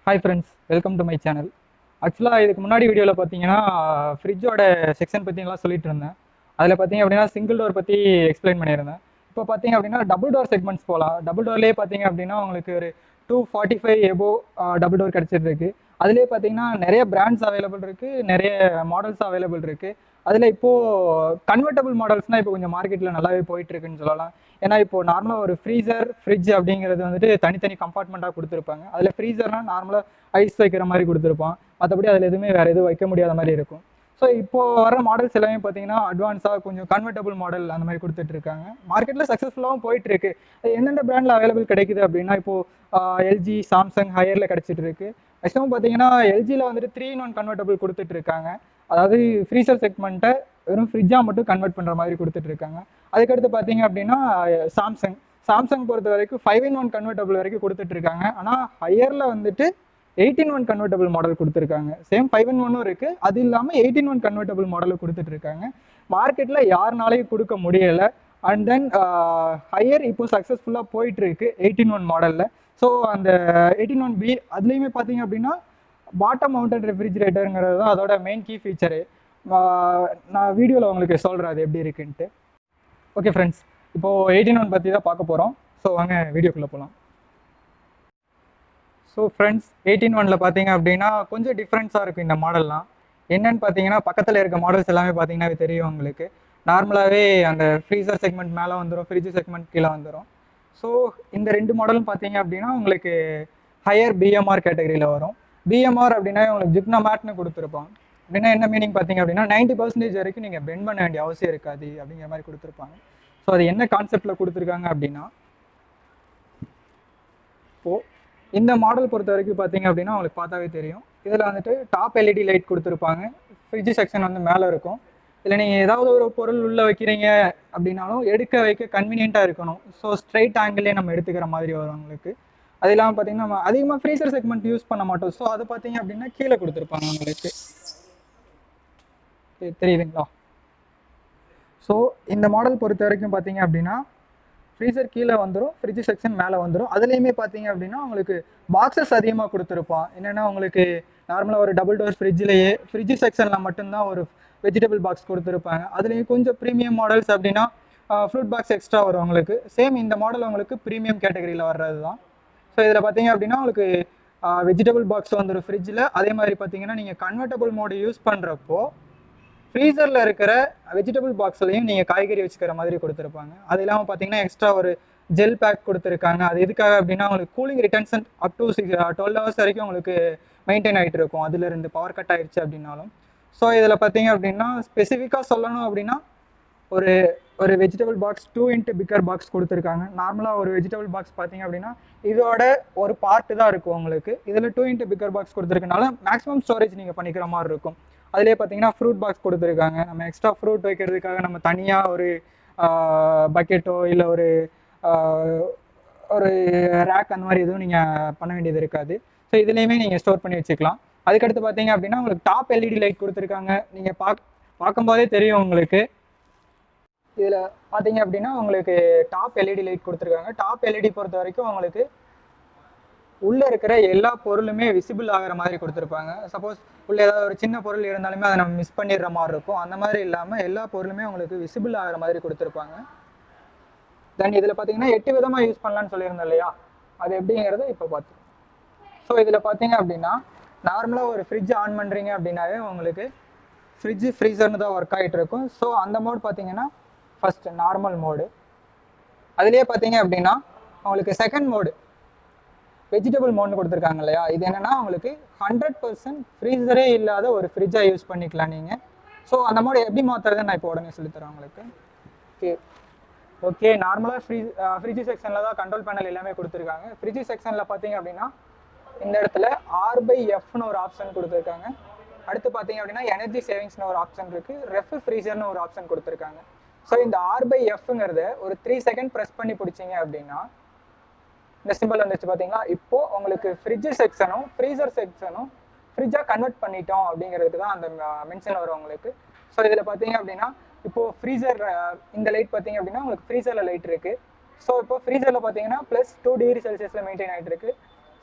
Hi friends, welcome to my channel. ஆக்சுவலாக இதுக்கு முன்னாடி வீடியோவில் பார்த்தீங்கன்னா ஃப்ரிட்ஜோட செக்ஷன் பற்றிலாம் சொல்லிட்டு இருந்தேன். அதில் பார்த்தீங்க அப்படின்னா சிங்கிள் டோர் பற்றி எக்ஸ்பிளைன் பண்ணியிருந்தேன். இப்போ பார்த்தீங்க அப்படின்னா டபுள் டோர் செக்மெண்ட்ஸ் போகலாம். டபுள் டோர்லேயே பார்த்தீங்க அப்படின்னா உங்களுக்கு ஒரு 245 எபோ டபுள் டோர் கிடச்சிட்டு இருக்கு. அதுலேயே பார்த்தீங்கன்னா நிறைய பிராண்ட்ஸ் அவைலபிள் இருக்குது, நிறைய மாடல்ஸ் அவைலபிள் இருக்குது. அதில் இப்போது கன்வெர்ட்டபிள் மாடல்ஸ்னால் இப்போ கொஞ்சம் மார்க்கெட்டில் நல்லாவே போயிட்டு இருக்குன்னு சொல்லலாம். ஏன்னா இப்போ நார்மலாக ஒரு ஃப்ரீசர் ஃப்ரிட்ஜ் அப்படிங்கிறது வந்துட்டு தனித்தனி கம்பார்ட்மெண்ட்டாக கொடுத்துருப்பாங்க. அதில் ஃப்ரீசர்னா நார்மலாக ஐஸ் வைக்கிற மாதிரி கொடுத்துருப்பான். மற்றபடி அதில் எதுவுமே வேறு எதுவும் வைக்க முடியாத மாதிரி இருக்கும். ஸோ இப்போ வர மாடல்ஸ் எல்லாமே பார்த்தீங்கன்னா அட்வான்ஸாக கொஞ்சம் கன்வெர்ட்டபிள் மாடல் அந்த மாதிரி கொடுத்துட்டு இருக்காங்க. மார்க்கெட்டில் சக்ஸஸ்ஃபுல்லாகவும் போயிட்டு இருக்கு. எந்தெந்த பிராண்டில் அவைலபிள் கிடைக்குது அப்படின்னா இப்போ எல்ஜி, சாம்சங் ஹையரில் கிடைச்சிட்டு இருக்கு. மேக்ஸிமம் பார்த்தீங்கன்னா எல்ஜியில் வந்துட்டு 3-in-1 கன்வெர்ட்டபிள் கொடுத்துட்டு இருக்காங்க. அதாவது ஃப்ரீசர் செக்மெண்ட்டை வெறும் ஃப்ரிட்ஜாக மட்டும் கன்வெர்ட் பண்ணுற மாதிரி கொடுத்துட்டு இருக்காங்க. அதுக்கடுத்து பார்த்தீங்க அப்படின்னா சாம்சங் பொறுத்த வரைக்கும் 5-in-1 கன்வெர்ட்டபிள் வரைக்கும் கொடுத்துட்டு இருக்காங்க. ஆனால் ஹையரில் வந்துட்டு 8-in-1 கன்வெர்ட்டபிள் மாடல் கொடுத்துருக்காங்க. சேம் 5-in-1 இருக்கு, அது இல்லாமல் 8-in-1 கன்வெர்ட்டபிள் மாடலும் கொடுத்துட்டு இருக்காங்க. மார்க்கெட்டில் யாருனாலையும் கொடுக்க முடியலை. அண்ட் தென் ஹையர் இப்போ சக்ஸஸ்ஃபுல்லாக போயிட்டு இருக்கு 8-in-1 மாடலில். ஸோ அந்த 8-in-1B அதுலேயுமே பார்த்தீங்க அப்படின்னா பாட்டம் மவுண்டட் ரெஃப்ரிஜிரேட்டருங்கிறது தான் அதோட மெயின் கீ ஃபீச்சரு. நான் வீடியோவில் உங்களுக்கு சொல்கிறேன் அது எப்படி இருக்குன்ட்டு. ஓகே ஃப்ரெண்ட்ஸ், இப்போது 8-in-1 பற்றி தான் பார்க்க போகிறோம். ஸோ வாங்க வீடியோக்குள்ளே போகலாம். ஸோ ஃப்ரெண்ட்ஸ், 8-in-1 பார்த்தீங்க அப்படின்னா கொஞ்சம் டிஃப்ரென்ஸாக இருக்கும் இந்த மாடல்லாம். என்னன்னு பார்த்தீங்கன்னா பக்கத்தில் இருக்க மாடல்ஸ் எல்லாமே பார்த்தீங்கன்னா தெரியும் உங்களுக்கு. நார்மலாகவே அந்த ஃப்ரீசர் செக்மெண்ட் மேலே வந்துடும், ஃப்ரிட்ஜ் செக்மெண்ட் கீழே வந்துடும். ஸோ இந்த ரெண்டு மாடலும் பார்த்தீங்க அப்படின்னா உங்களுக்கு ஹையர் பிஎம்ஆர் கேட்டகரியில் வரும். பிஎம்ஆர் அப்படின்னா உங்களுக்கு ஜிப்னா மேட்னு கொடுத்துருப்பாங்க. அப்படின்னா என்ன மீனிங் பார்த்தீங்க அப்படின்னா 90% வரைக்கும் நீங்கள் பெண்ட் பண்ண வேண்டிய அவசியம் இருக்காது அப்படிங்கிற மாதிரி கொடுத்துருப்பாங்க. ஸோ அது என்ன கான்செப்டில் கொடுத்துருக்காங்க அப்படின்னா இப்போது இந்த மாடல் பொறுத்த வரைக்கும் பார்த்தீங்க அப்படின்னா உங்களுக்கு பார்த்தாவே தெரியும். இதில் வந்துட்டு டாப் எல்இடி லைட் கொடுத்துருப்பாங்க. ஃப்ரிட்ஜ் செக்ஷன் வந்து மேலே இருக்கும். இல்லை நீங்கள் ஏதாவது ஒரு பொருள் உள்ளே வைக்கிறீங்க அப்படின்னாலும் எடுக்க வைக்க கன்வீனியண்ட்டாக இருக்கணும். ஸோ ஸ்ட்ரைட் ஆங்கிள்லேயே நம்ம எடுத்துக்கிற மாதிரி வரும் உங்களுக்கு. அது இல்லாமல் பார்த்தீங்கன்னா நம்ம அதிகமாக ஃப்ரீசர் செக்மெண்ட் யூஸ் பண்ண மாட்டோம். ஸோ அது பார்த்தீங்க அப்படின்னா கீழே கொடுத்துருப்பாங்க உங்களுக்கு. தெரியுதுங்களா? ஸோ இந்த மாடல் பொறுத்த வரைக்கும் பார்த்தீங்க அப்படின்னா ஃப்ரீசர் கீழே வந்துடும், ஃப்ரிட்ஜ் செக்ஷன் மேலே வந்துடும். அதுலேயுமே பார்த்தீங்க அப்படின்னா உங்களுக்கு பாக்ஸஸ் அதிகமாக கொடுத்துருப்பான். என்னென்னா உங்களுக்கு நார்மலாக ஒரு டபுள் டோர் ஃப்ரிட்ஜ்லேயே ஃப்ரிட்ஜ் செக்ஷனில் மட்டும்தான் ஒரு வெஜிடபிள் பாக்ஸ் கொடுத்துருப்பாங்க. அதுலேயும் கொஞ்சம் ப்ரீமியம் மாடல்ஸ் அப்படின்னா ஃப்ரூட் பாக்ஸ் எக்ஸ்ட்ரா வரும் உங்களுக்கு. சேம் இந்த மாடல் உங்களுக்கு ப்ரீமியம் கேட்டகரியில் வர்றது தான். ஸோ இதில் பார்த்தீங்க அப்படின்னா உங்களுக்கு வெஜிடபிள் பாக்ஸ் வந்துடும் ஃப்ரிட்ஜில். அதே மாதிரி பார்த்தீங்கன்னா நீங்கள் கன்வெர்ட்டபிள் மோடு யூஸ் பண்ணுறப்போ ஃப்ரீசரில் இருக்கிற வெஜிடபிள் பாக்ஸ்லையும் நீங்கள் காய்கறி வச்சுக்கிற மாதிரி கொடுத்துருப்பாங்க. அது இல்லாமல் பார்த்தீங்கன்னா எக்ஸ்ட்ரா ஒரு ஜெல் பேக் கொடுத்துருக்காங்க. அது எதுக்காக அப்படின்னா உங்களுக்கு cooling retention up to 12 hours வரைக்கும் உங்களுக்கு மெயின்டைன் ஆகிட்டு இருக்கும். அதுலேருந்து பவர் கட் ஆகிடுச்சு அப்படின்னாலும். ஸோ இதில் பார்த்தீங்க அப்படின்னா ஸ்பெசிஃபிக்காக சொல்லணும் அப்படின்னா ஒரு ஒரு vegetable box 2x bigger box கொடுத்துருக்காங்க. நார்மலாக ஒரு வெஜிடபிள் பாக்ஸ் பார்த்தீங்க அப்படின்னா இதோட ஒரு பார்ட்டு தான் இருக்கும் உங்களுக்கு. இதில் 2x பிக்கர் பாக்ஸ் கொடுத்துருக்கனால மேக்ஸிமம் ஸ்டோரேஜ் நீங்கள் பண்ணிக்கிற மாதிரி இருக்கும். அதுலேயே பார்த்தீங்கன்னா ஃப்ரூட் பாக்ஸ் கொடுத்துருக்காங்க. நம்ம எக்ஸ்ட்ரா ஃப்ரூட் வைக்கிறதுக்காக நம்ம தனியாக ஒரு பக்கெட்டோ இல்லை ஒரு ஒரு ரேக் அந்த மாதிரி எதுவும் நீங்கள் பண்ண வேண்டியது இருக்காது. ஸோ இதுலேயுமே நீங்கள் ஸ்டோர் பண்ணி வச்சுக்கலாம். அதுக்கடுத்து பார்த்தீங்க அப்படின்னா உங்களுக்கு டாப் எல்இடி லைட் கொடுத்துருக்காங்க. நீங்கள் பார்க்கும்போதே தெரியும் உங்களுக்கு. இதில் பார்த்தீங்க அப்படின்னா உங்களுக்கு டாப் எல்இடி லைட் கொடுத்துருக்காங்க. டாப் எல்இடி பொறுத்த வரைக்கும் உங்களுக்கு உள்ளே இருக்கிற எல்லா பொருளுமே விசிபிள் ஆகிற மாதிரி கொடுத்துருப்பாங்க. சப்போஸ் உள்ளே ஏதாவது ஒரு சின்ன பொருள் இருந்தாலுமே அதை நம்ம மிஸ் பண்ணிடுற மாதிரி இருக்கும். அந்த மாதிரி இல்லாமல் எல்லா பொருளுமே உங்களுக்கு விசிபிள் ஆகிற மாதிரி கொடுத்துருப்பாங்க. தென் இதில் பார்த்தீங்கன்னா 8 விதமாக யூஸ் பண்ணலான்னு சொல்லியிருந்தேன் இல்லையா, அது எப்படிங்கிறத இப்போ பார்த்து. ஸோ இதில் பார்த்தீங்க அப்படின்னா நார்மலாக ஒரு ஃப்ரிட்ஜ் ஆன் பண்ணுறீங்க அப்படின்னாவே உங்களுக்கு ஃப்ரிட்ஜு ஃப்ரீசர்னு தான் ஒர்க் ஆகிட்டு இருக்கும். ஸோ அந்த மோட் பார்த்தீங்கன்னா ஃபஸ்ட்டு நார்மல் மோடு. அதுலேயே பார்த்தீங்க அப்படின்னா உங்களுக்கு செகண்ட் மோடு வெஜிடபிள் மோட்னு கொடுத்துருக்காங்க இல்லையா. இது என்னென்னா உங்களுக்கு 100% ஃப்ரீசரே இல்லாத ஒரு ஃப்ரிட்ஜாக யூஸ் பண்ணிக்கலாம் நீங்கள். ஸோ அந்த மோடு எப்படி மாற்றுறதுன்னு நான் இப்போ உடனே சொல்லித்தரேன் உங்களுக்கு. ஓகே நார்மலாக ஃப்ரிட்ஜ் செக்ஷனில் தான் கண்ட்ரோல் பேனல் எல்லாமே கொடுத்துருக்காங்க. ஃப்ரிட்ஜ் செக்ஷனில் பார்த்தீங்க அப்படின்னா இந்த இடத்துல R/Fன்னு ஒரு ஆப்ஷன் கொடுத்துருக்காங்க. அடுத்து பார்த்தீங்க அப்படின்னா எனர்ஜி சேவிங்ஸ்னு ஒரு ஆப்ஷன் இருக்குது. ரெஃப் ஃப்ரீசர்னு ஒரு ஆப்ஷன் கொடுத்துருக்காங்க. ஸோ இந்த R/Fங்கிறத ஒரு 3 செகண்ட் ப்ரெஸ் பண்ணி பிடிச்சிங்க அப்படின்னா இந்த சிம்பிள் வந்துச்சு பார்த்தீங்களா. இப்போ உங்களுக்கு ஃப்ரிட்ஜ் செக்ஷனும் ஃப்ரீசர் செக்ஷனும் ஃப்ரிட்ஜாக கன்வெர்ட் பண்ணிட்டோம் அப்படிங்கிறதுக்கு தான் அந்த மென்ஷன் வரும் உங்களுக்கு. ஸோ இதில் பார்த்தீங்க அப்படின்னா இப்போது ஃப்ரீசர் இந்த லைட் பார்த்தீங்க அப்படின்னா உங்களுக்கு ஃப்ரீசரில் லைட் இருக்குது. ஸோ இப்போ ஃப்ரீசரில் பார்த்தீங்கன்னா +2 டிகிரி செல்சியஸில் மெயின்டைன் ஆகிட்டு இருக்கு.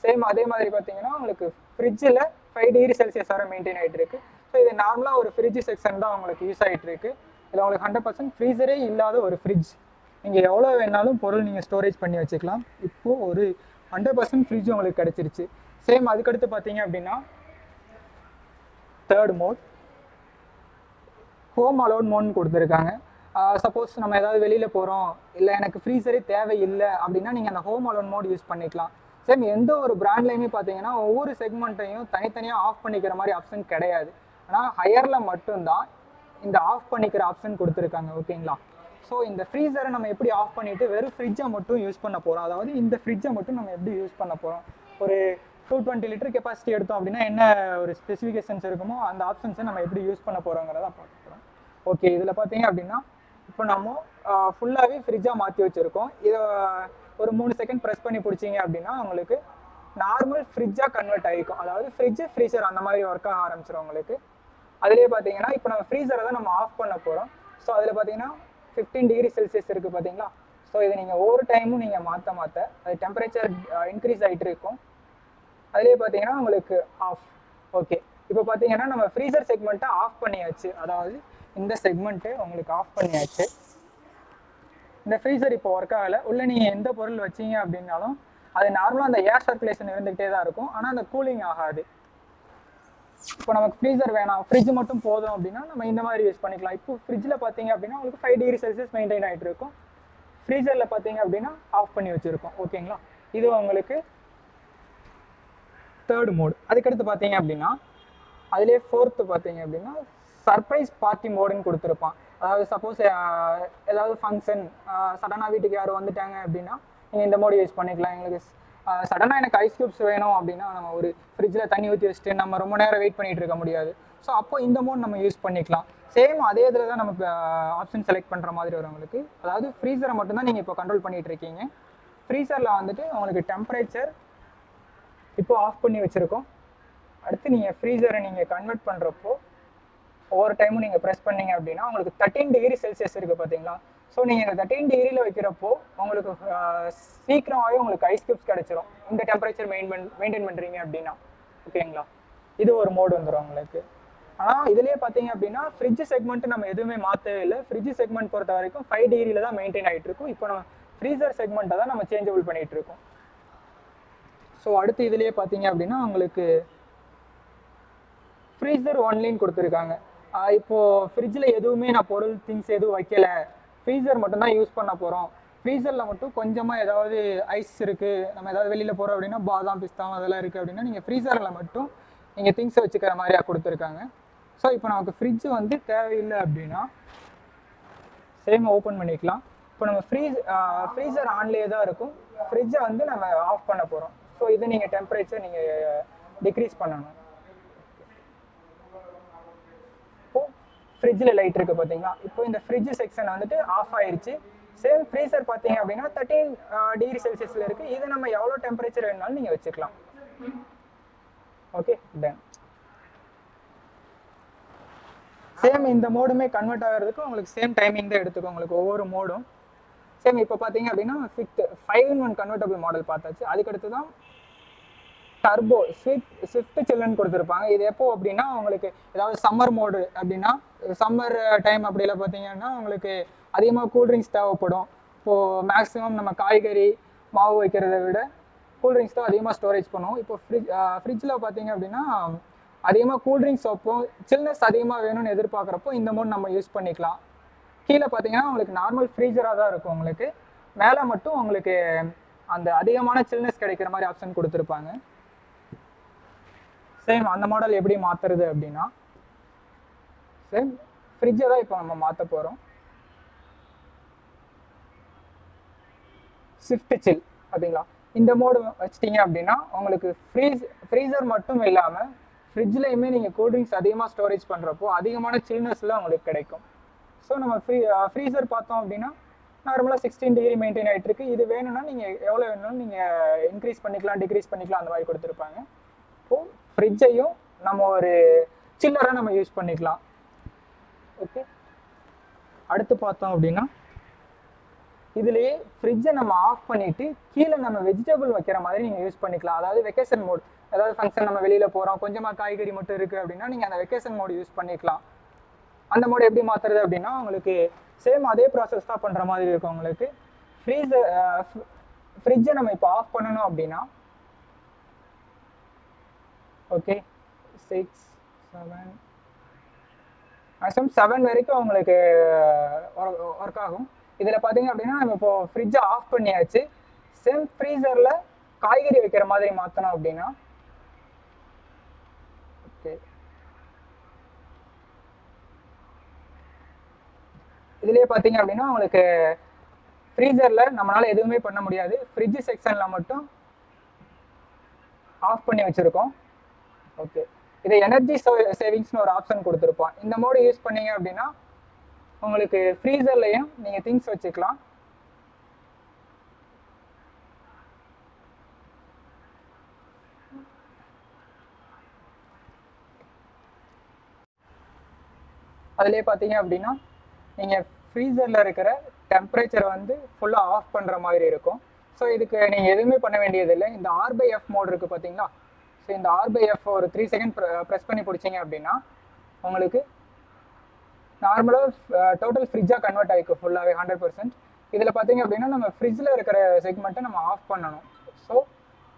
சேம் அதே மாதிரி பார்த்தீங்கன்னா உங்களுக்கு ஃப்ரிட்ஜில் 5 டிகிரி செல்சியஸ் வரை மெயின்டைன் ஆகிட்டு இருக்கு. ஸோ இது நார்மலாக ஒரு ஃப்ரிட்ஜ் செக்ஷன் தான் உங்களுக்கு யூஸ் ஆகிட்டு இருக்கு. இதில் உங்களுக்கு 100% ஃப்ரீசரே இல்லாத ஒரு ஃப்ரிட்ஜ். நீங்கள் எவ்வளோ வேணாலும் பொருள் நீங்கள் ஸ்டோரேஜ் பண்ணி வச்சுக்கலாம். இப்போது ஒரு 100% ஃப்ரிட்ஜ் உங்களுக்கு கிடச்சிருச்சு. சேம் அதுக்கடுத்து பார்த்தீங்க அப்படின்னா தேர்ட் மோட் ஹோம் அலோன் மோட்னு கொடுத்துருக்காங்க. சப்போஸ் நம்ம ஏதாவது வெளியில் போகிறோம், இல்லை எனக்கு ஃப்ரீசரே தேவையில்லை அப்படின்னா நீங்கள் அந்த ஹோம் அலோன் மோட் யூஸ் பண்ணிக்கலாம். சேம் எந்த ஒரு பிராண்ட்லையுமே பார்த்தீங்கன்னா ஒவ்வொரு செக்மெண்ட்டையும் தனித்தனியாக ஆஃப் பண்ணிக்கிற மாதிரி ஆப்ஷன் கிடையாது. ஆனால் ஹையரில் மட்டும்தான் இந்த ஆஃப் பண்ணிக்கிற ஆப்ஷன் கொடுத்துருக்காங்க. ஓகேங்களா? ஸோ இந்த ஃப்ரீசரை நம்ம எப்படி ஆஃப் பண்ணிவிட்டு வெறும் ஃப்ரிட்ஜை மட்டும் யூஸ் பண்ண போகிறோம், அதாவது இந்த ஃப்ரிட்ஜை மட்டும் நம்ம எப்படி யூஸ் பண்ண போகிறோம், ஒரு 220 லிட்டர் கெப்பாசிட்டி எடுத்தோம் அப்படின்னா என்ன ஒரு ஸ்பெசிஃபிகேஷன்ஸ் இருக்குமோ அந்த ஆப்ஷன்ஸை நம்ம எப்படி யூஸ் பண்ண போகிறோங்கிறத பார்க்க போகிறோம். ஓகே, இதில் பார்த்தீங்க அப்படின்னா இப்போ நம்ம ஃபுல்லாகவே ஃப்ரிட்ஜாக மாற்றி வச்சுருக்கோம். இதை ஒரு 3 செகண்ட் ப்ரெஸ் பண்ணி பிடிச்சிங்க அப்படின்னா உங்களுக்கு நார்மல் ஃப்ரிட்ஜாக கன்வெர்ட் ஆகிருக்கும். அதாவது ஃப்ரிட்ஜு ஃப்ரீசர் அந்த மாதிரி ஒர்க் ஆக ஆரம்பிச்சிடும் உங்களுக்கு. அதிலே பார்த்தீங்கன்னா இப்போ நம்ம ஃப்ரீசரை தான் நம்ம ஆஃப் பண்ண போகிறோம். ஸோ அதில் பார்த்தீங்கன்னா 15 டிகிரி செல்சியஸ் இருக்குது பார்த்தீங்களா? ஸோ இதை நீங்கள் ஒவ்வொரு டைமும் நீங்கள் மாற்ற அது டெம்பரேச்சர் இன்க்ரீஸ் ஆகிட்டு இருக்கும். அதிலே பார்த்தீங்கன்னா உங்களுக்கு ஆஃப். ஓகே, இப்போ பார்த்தீங்கன்னா நம்ம ஃப்ரீசர் செக்மெண்ட்டை ஆஃப் பண்ணியாச்சு. அதாவது இந்த செக்மெண்ட்டு உங்களுக்கு ஆஃப் பண்ணியாச்சு. இந்த ஃப்ரீசர் இப்போ ஒர்க் ஆகலை. உள்ளே நீங்கள் எந்த பொருள் வச்சிங்க அப்படின்னாலும் அது நார்மலாக அந்த ஏர் சர்க்குலேஷன் இருந்துகிட்டே தான் இருக்கும். ஆனால் அந்த கூலிங் ஆகாது. இப்போ நமக்கு ஃப்ரீசர் வேணாம், ஃப்ரிட்ஜ் மட்டும் போதும் அப்படின்னா நம்ம இந்த மாதிரி யூஸ் பண்ணிக்கலாம். இப்போ ஃப்ரிட்ஜில் பார்த்தீங்க அப்படின்னா உங்களுக்கு 5 டிகிரி செல்சியஸ் மெயின்டைன் ஆகிட்டு இருக்கும். ஃப்ரீசரில் பார்த்தீங்க அப்படின்னா ஆஃப் பண்ணி வச்சுருக்கோம். ஓகேங்களா? இது உங்களுக்கு தேர்ட் மோடு. அதுக்கடுத்து பார்த்தீங்க அப்படின்னா அதிலே ஃபோர்த்து பார்த்தீங்க அப்படின்னா சர்ப்ரைஸ் பார்ட்டி மோடுன்னு கொடுத்துருப்பான். அதாவது சப்போஸ் ஏதாவது ஃபங்க்ஷன் சடனாக வீட்டுக்கு யாரும் வந்துட்டாங்க அப்படின்னா நீங்கள் இந்த மோடு யூஸ் பண்ணிக்கலாம். எங்களுக்கு சடனாக எனக்கு ஐஸ் க்யூப்ஸ் வேணும் அப்படின்னா நம்ம ஒரு ஃப்ரிட்ஜில் தண்ணி ஊற்றி வச்சுட்டு நம்ம ரொம்ப நேரம் வெயிட் பண்ணிகிட்டு இருக்க முடியாது. ஸோ அப்போ இந்த மோட் நம்ம யூஸ் பண்ணிக்கலாம். சேம் அதே இதில் தான் நமக்கு ஆப்ஷன் செலக்ட் பண்ணுற மாதிரி வரும் உங்களுக்கு. அதாவது ஃப்ரீசரை மட்டும்தான் நீங்கள் இப்போ கண்ட்ரோல் பண்ணிகிட்டு இருக்கீங்க. ஃப்ரீசரில் வந்துட்டு உங்களுக்கு டெம்பரேச்சர் இப்போ ஆஃப் பண்ணி வச்சுருக்கோம். அடுத்து நீங்கள் ஃப்ரீசரை நீங்கள் கன்வெர்ட் பண்ணுறப்போ ஒவ்வொரு டைமும் நீங்கள் ப்ரெஸ் பண்ணீங்க அப்படின்னா உங்களுக்கு 13 டிகிரி செல்சியஸ் இருக்குது பார்த்தீங்களா? ஸோ நீங்கள் இந்த 13 டிகிரியில் வைக்கிறப்போ உங்களுக்கு சீக்கிரமாகவே உங்களுக்கு ஐஸ் கியூப்ஸ் கிடச்சிரும் இந்த டெம்பரேச்சர் மெயின்டைன் பண்ணுறீங்க அப்படின்னா. ஓகேங்களா? இது ஒரு மோடு வந்துடும் உங்களுக்கு. ஆனால் இதுலேயே பார்த்தீங்க அப்படின்னா ஃப்ரிட்ஜ் செக்மெண்ட் நம்ம எதுவுமே மாற்றவே இல்லை. ஃப்ரிட்ஜ் செக்மெண்ட் பொறுத்த வரைக்கும் 5 டிகிரியில் தான் மெயின்டைன் ஆகிட்டு இருக்கும். இப்போ நம்ம ஃப்ரீசர் செக்மெண்ட்டை தான் நம்ம சேஞ்சபிள் பண்ணிகிட்டு இருக்கோம். ஸோ அடுத்து இதுலேயே பார்த்தீங்க அப்படின்னா உங்களுக்கு ஃப்ரீசர் ஒன்லின்னு கொடுத்துருக்காங்க. இப்போது ஃப்ரிட்ஜில் எதுவுமே நான் பொருள் திங்ஸ் எதுவும் வைக்கலை, ஃப்ரீசர் மட்டும்தான் யூஸ் பண்ண போகிறோம், ஃப்ரீசரில் மட்டும் கொஞ்சமாக ஏதாவது ஐஸ் இருக்குது, நம்ம ஏதாவது வெளியில் போகிறோம் அப்படின்னா பாதாம் பிஸ்தாம் அதெல்லாம் இருக்குது அப்படின்னா நீங்கள் ஃப்ரீசரில் மட்டும் நீங்கள் திங்ஸை வச்சுக்கிற மாதிரியாக கொடுத்துருக்காங்க. ஸோ இப்போ நமக்கு ஃப்ரிட்ஜு வந்து தேவையில்லை அப்படின்னா சேம் ஓப்பன் பண்ணிக்கலாம். இப்போ நம்ம ஃப்ரீசர் ஆன்லேயே தான் இருக்கும். ஃப்ரிட்ஜை வந்து நம்ம ஆஃப் பண்ண போகிறோம். ஸோ இது நீங்கள் டெம்பரேச்சர் நீங்கள் டிக்ரீஸ் பண்ணணும். ஃப்ரிட்ஜில் லைட் இருக்குது பார்த்தீங்களா? இப்போ இந்த ஃப்ரிட்ஜ் செக்ஷன் வந்துட்டு ஆஃப் ஆயிடுச்சு. சேம் ஃப்ரீசர் பார்த்தீங்க அப்படின்னா 13 டிகிரி செல்சியஸில் இருக்குது. இதை நம்ம எவ்வளோ டெம்பரேச்சர் வேணாலும் நீங்கள் வச்சுக்கலாம். Okay, ton. சேம் இந்த மோடுமே கன்வெர்ட் ஆகிறதுக்கு உங்களுக்கு சேம் டைமிங் தான் எடுத்துக்கும் உங்களுக்கு ஒவ்வொரு மோடும். சேம் இப்போ பார்த்தீங்க அப்படின்னா 5-in-1 கன்வெர்டபிள் மாடல் பார்த்தாச்சு. அதுக்கடுத்து தான் டர்போ ஸ்விஃப்ட் சில்லுன்னு கொடுத்துருப்பாங்க. இது எப்போ அப்படின்னா உங்களுக்கு ஏதாவது சம்மர் மோடு அப்படின்னா சம்மர் டைம் அப்படிலாம் பார்த்தீங்கன்னா உங்களுக்கு அதிகமாக கூல்ட்ரிங்க்ஸ் தேவைப்படும். இப்போது மேக்ஸிமம் நம்ம காய்கறி மாவு வைக்கிறத விட கூல்ட்ரிங்க்ஸ் தான் அதிகமாக ஸ்டோரேஜ் பண்ணுவோம். இப்போ ஃப்ரிட்ஜில் பார்த்தீங்க அப்படின்னா அதிகமாக கூல்ட்ரிங்க்ஸ் வைப்போம், சில்னஸ் அதிகமாக வேணும்னு எதிர்பார்க்குறப்போ இந்த மோட் நம்ம யூஸ் பண்ணிக்கலாம். கீழே பார்த்தீங்கன்னா உங்களுக்கு நார்மல் ஃப்ரீசராக தான் இருக்கும். உங்களுக்கு மேலே மட்டும் உங்களுக்கு அந்த அதிகமான சில்னஸ் கிடைக்கிற மாதிரி ஆப்ஷன் கொடுத்துருப்பாங்க. சேம் அந்த மாடல் எப்படி மாற்றுறது அப்படின்னா சேம் ஃப்ரிட்ஜை தான் இப்போ நம்ம மாற்ற போகிறோம். ஸ்விஃப்ட் சில் அப்படிங்களா? இந்த மோடு வச்சிட்டிங்க அப்படின்னா உங்களுக்கு ஃப்ரீசர் மட்டும் இல்லாமல் ஃப்ரிட்ஜ்லையுமே நீங்கள் கூல்ட்ரிங்க்ஸ் அதிகமாக ஸ்டோரேஜ் பண்ணுறப்போ அதிகமான சில்னஸ்லாம் உங்களுக்கு கிடைக்கும். ஸோ நம்ம ஃப்ரீசர் பார்த்தோம் அப்படின்னா நார்மலாக 16 டிகிரி மெயின்டைன் ஆகிட்டு இருக்கு. இது வேணும்னா நீங்கள் எவ்வளோ வேணும்னாலும் நீங்கள் இன்க்ரீஸ் பண்ணிக்கலாம், டிக்ரீஸ் பண்ணிக்கலாம், அந்த மாதிரி கொடுத்துருப்பாங்க. இப்போது ஃப்ரிட்ஜையும் நம்ம ஒரு சில்லராக நம்ம யூஸ் பண்ணிக்கலாம். ஓகே, அடுத்து பார்த்தோம் அப்படின்னா இதுலேயே ஃப்ரிட்ஜை நம்ம ஆஃப் பண்ணிட்டு கீழே நம்ம வெஜிடபிள் வைக்கிற மாதிரி நீங்கள் யூஸ் பண்ணிக்கலாம். அதாவது வெக்கேஷன் மோட், அதாவது ஃபங்க்ஷன் நம்ம வெளியில் போகிறோம், கொஞ்சமாக காய்கறி மட்டும் இருக்குது அப்படின்னா நீங்கள் அந்த வெக்கேஷன் மோடு யூஸ் பண்ணிக்கலாம். அந்த மோடு எப்படி மாற்றுறது அப்படின்னா உங்களுக்கு சேம் அதே ப்ராசஸ் தான் பண்ணுற மாதிரி இருக்கும். உங்களுக்கு ஃப்ரிட்ஜை நம்ம இப்போ ஆஃப் பண்ணணும் அப்படின்னா ஓகே 6 7 மேக்ஸிமம் 7 வரைக்கும் உங்களுக்கு ஒர்க் ஆகும். இதில் பார்த்தீங்க அப்படின்னா நம்ம இப்போ ஃப்ரிட்ஜை ஆஃப் பண்ணியாச்சு. சேம் ஃப்ரீசரில் காய்கறி வைக்கிற மாதிரி மாற்றணும் அப்படின்னா ஓகே இதுலேயே பார்த்தீங்க அப்படின்னா உங்களுக்கு ஃப்ரீசரில் நம்மளால் எதுவுமே பண்ண முடியாது. ஃப்ரிட்ஜ் செக்ஷனில் மட்டும் ஆஃப் பண்ணி வச்சுருக்கோம். ஓகே இதை எனர்ஜி சேவிங்ஸ்னு ஒரு ஆப்ஷன் கொடுத்துருப்போம். இந்த மோடு யூஸ் பண்ணீங்க அப்படின்னா உங்களுக்கு ஃப்ரீசர்லையும் நீங்கள் திங்ஸ் வச்சுக்கலாம். அதுலேயே பார்த்தீங்க அப்படின்னா நீங்கள் ஃப்ரீசரில் இருக்கிற டெம்பரேச்சரை வந்து ஃபுல்லாக ஆஃப் பண்ணுற மாதிரி இருக்கும். ஸோ இதுக்கு நீங்கள் எதுவுமே பண்ண வேண்டியதில்லை. இந்த R/F மோட் இருக்குது பார்த்தீங்களா? ஸோ இந்த R/F ஒரு 3 செகண்ட் ப்ரெஸ் பண்ணி பிடிச்சிங்க அப்படின்னா உங்களுக்கு நார்மலாக டோட்டல் ஃப்ரிட்ஜாக கன்வெர்ட் ஆகிக்கும் ஃபுல்லாகவே 100%. இதில் பார்த்தீங்க அப்படின்னா நம்ம ஃப்ரிட்ஜில் இருக்கிற செக்மெண்ட்டை நம்ம ஆஃப் பண்ணணும். ஸோ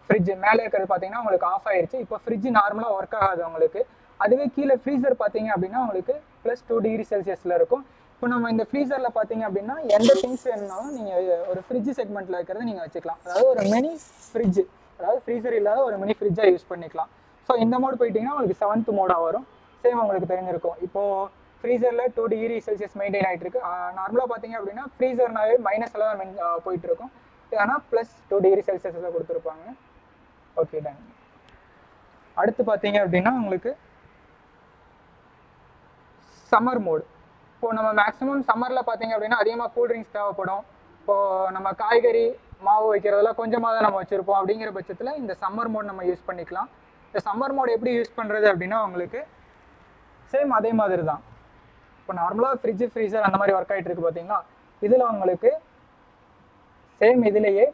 ஃப்ரிட்ஜ் மேலே இருக்கிறது பார்த்தீங்கன்னா உங்களுக்கு ஆஃப் ஆயிடுச்சு. இப்போ ஃப்ரிட்ஜ் நார்மலாக ஒர்க் ஆகாது உங்களுக்கு. அதுவே கீழே ஃப்ரீசர் பார்த்தீங்க அப்படின்னா உங்களுக்கு +2 டிகிரி செல்சியஸில் இருக்கும். இப்போ நம்ம இந்த ஃப்ரீசரில் பார்த்தீங்க அப்படின்னா எந்த திங்ஸ் வேணும்னாலும் நீங்கள் ஒரு ஃப்ரிட்ஜ் செக்மெண்ட்டில் இருக்கிறத நீங்கள் வச்சுக்கலாம். அதாவது ஒரு மினி ஃப்ரிட்ஜ், அதாவது ஃப்ரீசர் இல்லாத ஒரு மினி ஃப்ரிட்ஜாக யூஸ் பண்ணிக்கலாம். ஸோ இந்த மோட் போயிட்டீங்கன்னா உங்களுக்கு 7th மோடாக வரும். சேம் உங்களுக்கு தெரிஞ்சிருக்கும். இப்போது ஃப்ரீசரில் 2 டிகிரி செல்சியஸ் மெயின்டைன் ஆகிட்டு இருக்கு. நார்மலாக பார்த்தீங்க அப்படின்னா ஃப்ரீசர்னாவே -ல தான் போயிட்டு இருக்கும். ஆனால் +2 டிகிரி செல்சியஸில் கொடுத்துருப்பாங்க. Okay done. அடுத்து பார்த்தீங்க அப்படின்னா உங்களுக்கு சம்மர் மோடு. இப்போது நம்ம மேக்ஸிமம் சம்மரில் பார்த்தீங்க அப்படின்னா அதிகமாக கூல்ட்ரிங்க்ஸ் தேவைப்படும். இப்போது நம்ம காய்கறி மாவு வைக்கிறதெல்லாம் கொஞ்சமாக தான் நம்ம வச்சுருப்போம். அப்படிங்கிற பட்சத்தில் இந்த சம்மர் மோட் நம்ம யூஸ் பண்ணிக்கலாம். இந்த சம்மர் மோட் எப்படி யூஸ் பண்ணுறது அப்படின்னா உங்களுக்கு சேம் அதே மாதிரி தான். இப்போ நார்மலாக ஃப்ரிட்ஜ் ஃப்ரீசர் அந்த மாதிரி ஒர்க் ஆகிட்டு இருக்கு பார்த்தீங்களா? இதில் உங்களுக்கு சேம் இதுலேயே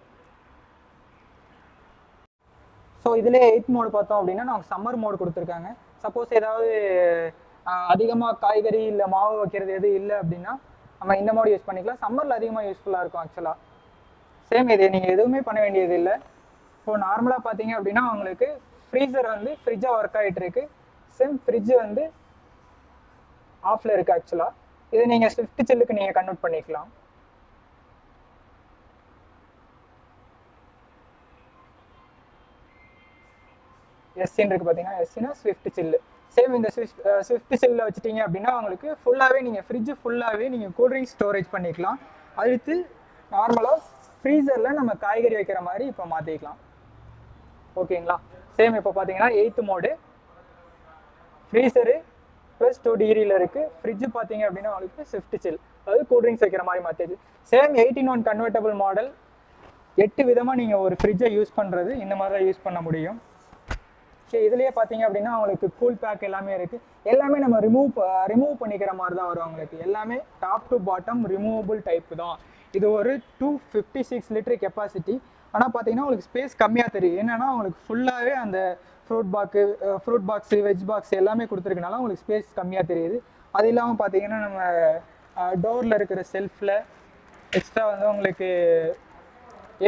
ஸோ இதிலே 8th மோடு பார்த்தோம் அப்படின்னா நமக்கு சம்மர் மோடு கொடுத்துருக்காங்க. சப்போஸ் ஏதாவது அதிகமாக காய்கறி இல்லை மாவு வைக்கிறது எதுவும் இல்லை அப்படின்னா நம்ம இந்த மோடு யூஸ் பண்ணிக்கலாம். சம்மரில் அதிகமாக யூஸ்ஃபுல்லாக இருக்கும் ஆக்சுவலாக. சேம் இது நீங்கள் எதுவுமே பண்ண வேண்டியது இல்லை. இப்போ நார்மலாக பார்த்தீங்க அப்படின்னா உங்களுக்கு ஃப்ரீசர் வந்து ஃப்ரிட்ஜாக ஒர்க் ஆகிட்டு இருக்கு. சேம் ஃப்ரிட்ஜ் வந்து ஆஃபில் இருக்குது ஆக்சுவலாக. இதை நீங்கள் ஸ்விஃப்ட் சில்லுக்கு நீங்கள் கன்வெர்ட் பண்ணிக்கலாம். எஸ்சின்னு இருக்குது பார்த்தீங்கன்னா, எஸ்சினா ஸ்விஃப்ட் சில்லு. சேம் இந்த ஸ்விஃப்ட் சில்லில் வச்சுட்டீங்க அப்படின்னா உங்களுக்கு ஃபுல்லாகவே நீங்கள் ஃப்ரிட்ஜ் ஃபுல்லாகவே நீங்கள் கூல்ட்ரிங்க்ஸ் ஸ்டோரேஜ் பண்ணிக்கலாம். அடுத்து நார்மலாக ஃப்ரீசரில் நம்ம காய்கறி வைக்கிற மாதிரி இப்போ மாற்றிக்கலாம். ஓகேங்களா? சேம் இப்போ பார்த்தீங்கன்னா 8th மோடு ஃப்ரீசரு +2 டிகிரியில் இருக்குது. ஃப்ரிட்ஜ் பார்த்தீங்க அப்படின்னா உங்களுக்கு ஸ்விஃப்ட் சில், அதாவது கூல்ட்ரிங்க்ஸ் வைக்கிற மாதிரி மாற்றிடுது. Same 18 convertible model. 8 விதமாக நீங்கள் ஒரு ஃப்ரிட்ஜை யூஸ் பண்ணுறது இந்த மாதிரி தான் யூஸ் பண்ண முடியும். சரி இதுலேயே பார்த்தீங்க அப்படின்னா உங்களுக்கு கூல் பேக் எல்லாமே இருக்குது. எல்லாமே நம்ம ரிமூவ் பண்ணிக்கிற மாதிரி தான் வரும் உங்களுக்கு. எல்லாமே top to bottom removable type தான். இது ஒரு 256 லிட்டர் கெப்பாசிட்டி. ஆனால் பார்த்தீங்கன்னா உங்களுக்கு ஸ்பேஸ் கம்மியாக தெரியும். என்னென்னா உங்களுக்கு ஃபுல்லாகவே அந்த ஃப்ரூட் பாக்ஸு வெஜ் பாக்ஸ் எல்லாமே கொடுத்துருக்கனால உங்களுக்கு ஸ்பேஸ் கம்மியாக தெரியுது. அது இல்லாமல் பார்த்தீங்கன்னா நம்ம டோரில் இருக்கிற செல்ஃபில் எக்ஸ்ட்ரா வந்து உங்களுக்கு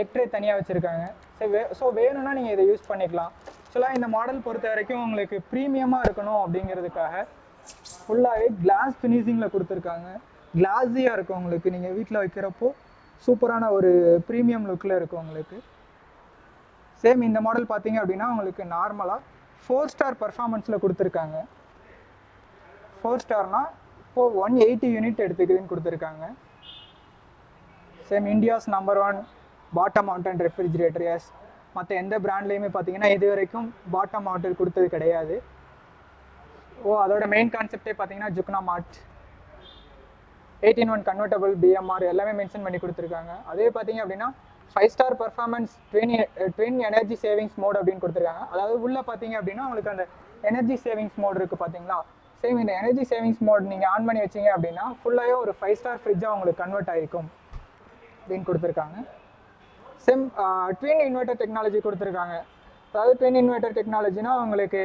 எக்ட்ரே தனியாக வச்சுருக்காங்க. ஸோ வேணும்னா நீங்கள் இதை யூஸ் பண்ணிக்கலாம். ஆக்சுவலாக இந்த மாடல் பொறுத்த வரைக்கும் உங்களுக்கு ப்ரீமியமாக இருக்கணும் அப்படிங்கிறதுக்காக ஃபுல்லாகவே கிளாஸ் ஃபினிஷிங்கில் கொடுத்துருக்காங்க. கிளாஸியாக இருக்கும் உங்களுக்கு. நீங்கள் வீட்டில் வைக்கிறப்போ சூப்பரான ஒரு ப்ரீமியம் லுக்கில் இருக்கும் உங்களுக்கு. சேம் இந்த மாடல் பார்த்தீங்க அப்படின்னா உங்களுக்கு நார்மலாக 4 ஸ்டார் பர்ஃபார்மன்ஸில் கொடுத்துருக்காங்க. 4 ஸ்டார்னால் இப்போது 180 யூனிட் எடுத்துக்குதுன்னு கொடுத்துருக்காங்க. Same India's number 1 bottom mounted refrigerator. Yes, மற்ற எந்த பிராண்ட்லேயுமே பார்த்தீங்கன்னா இது வரைக்கும் பாட்டம் மவுண்டட் கொடுத்தது கிடையாது. அதோட மெயின் கான்செப்டே பார்த்தீங்கன்னா ஜுக்னா மார்ட் 18 கன்வெர்ட்டபிள் பிஎம்ஆர் எல்லாமே மென்ஷன் பண்ணி கொடுத்துருக்காங்க. அதே பார்த்தீங்க அப்படின்னா 5 star performance twin energy savings mode அப்படின்னு கொடுத்துருக்காங்க. அதாவது உள்ளே பார்த்தீங்க அப்படின்னா உங்களுக்கு அந்த எனர்ஜி சேவிங்ஸ் மோட் இருக்குது பார்த்தீங்களா? சேம் இந்த எனர்ஜி சேவிங்ஸ் மோட் நீங்கள் ஆன் பண்ணி வச்சிங்க அப்படின்னா ஃபுல்லாகவே ஒரு 5 ஸ்டார் ஃப்ரிட்ஜாக உங்களுக்கு கன்வெர்ட் ஆகிருக்கும். அப்படின்னு கொடுத்துருக்காங்க. சேம் ட்வின் இன்வெர்டர் டெக்னாலஜி கொடுத்துருக்காங்க. அதாவது ட்வின் இன்வெர்டர் டெக்னாலஜினா உங்களுக்கு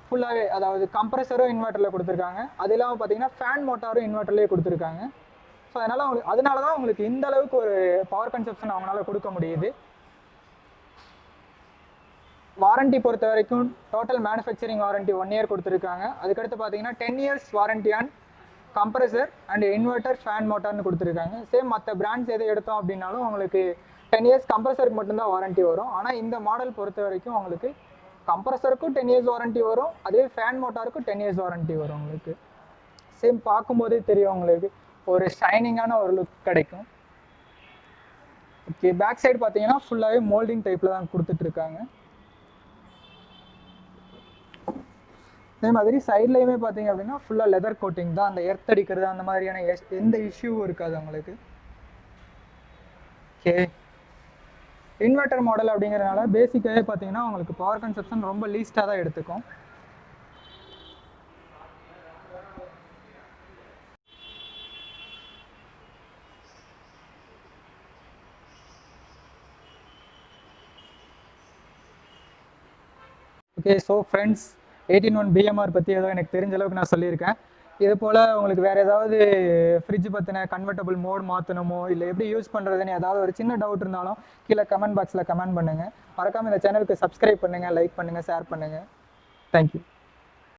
ஃபுல்லாகவே, அதாவது கம்ப்ரஸரும் இன்வெர்ட்டரில் கொடுத்துருக்காங்க, அது இல்லாமல் பார்த்தீங்கன்னா ஃபேன் மோட்டாரும் இன்வெர்ட்டர்லேயே கொடுத்துருக்காங்க. ஸோ அதனால தான் உங்களுக்கு இந்த அளவுக்கு ஒரு பவர் கன்சப்ஷன் அவங்களால கொடுக்க முடியுது. வாரண்டி பொறுத்த வரைக்கும் டோட்டல் மேனுஃபேக்சரிங் வாரண்டி 1 இயர் கொடுத்துருக்காங்க. அதுக்கடுத்து பார்த்தீங்கன்னா 10 years warranty on compressor and inverter fan மோட்டார்னு கொடுத்துருக்காங்க. சேம் மற்ற பிராண்ட்ஸ் எது எடுத்தோம் அப்படின்னாலும் உங்களுக்கு 10 இயர்ஸ் கம்ப்ரஸருக்கு மட்டும்தான் வாரண்டி வரும். ஆனால் இந்த மாடல் பொறுத்த வரைக்கும் உங்களுக்கு கம்ப்ரஸருக்கும் 10 இயர்ஸ் வாரண்டி வரும், அதே ஃபேன் மோட்டாருக்கும் 10 இயர்ஸ் வாரண்டி வரும். உங்களுக்கு சேம் பார்க்கும்போதே தெரியும், உங்களுக்கு ஒரு ஷைனிங்கான ஒரு லுக் கிடைக்கும். ஓகே, பேக் சைடு பார்த்தீங்கன்னா ஃபுல்லாகவே மோல்டிங் டைப்பில் தான் கொடுத்துட்ருக்காங்க. அதே மாதிரி சைட்லையுமே பார்த்தீங்க அப்படின்னா ஃபுல்லாக லெதர் கோட்டிங் தான், அந்த எர்த் அடிக்கிறது அந்த மாதிரியான எந்த இஷ்யூவும் இருக்காது உங்களுக்கு. ஓகே, இன்வெர்ட்டர் மாடல் அப்படிங்கிறதுனால பேசிக்காகவே பார்த்தீங்கன்னா உங்களுக்கு பவர் கன்சப்ஷன் ரொம்ப லீஸ்ட்டாக தான் எடுத்துக்கும். ஓகே, ஸோ ஃப்ரெண்ட்ஸ், 18 பிஎம்ஆர் பற்றி ஏதோ எனக்கு தெரிஞ்ச அளவுக்கு நான் சொல்லியிருக்கேன். இது போல் உங்களுக்கு வேறு ஏதாவது ஃப்ரிட்ஜ் பற்றின கன்வெர்ட்டபிள் மோட் மாற்றணுமோ இல்லை எப்படி யூஸ் பண்ணுறதுன்னு ஏதாவது ஒரு சின்ன டவுட் இருந்தாலும் கீழே கமெண்ட் பாக்ஸில் கமெண்ட் பண்ணுங்கள். மறக்காமல் இந்த சேனலுக்கு சப்ஸ்கிரைப் பண்ணுங்கள், லைக் பண்ணுங்கள், ஷேர் பண்ணுங்கள். தேங்க்யூ.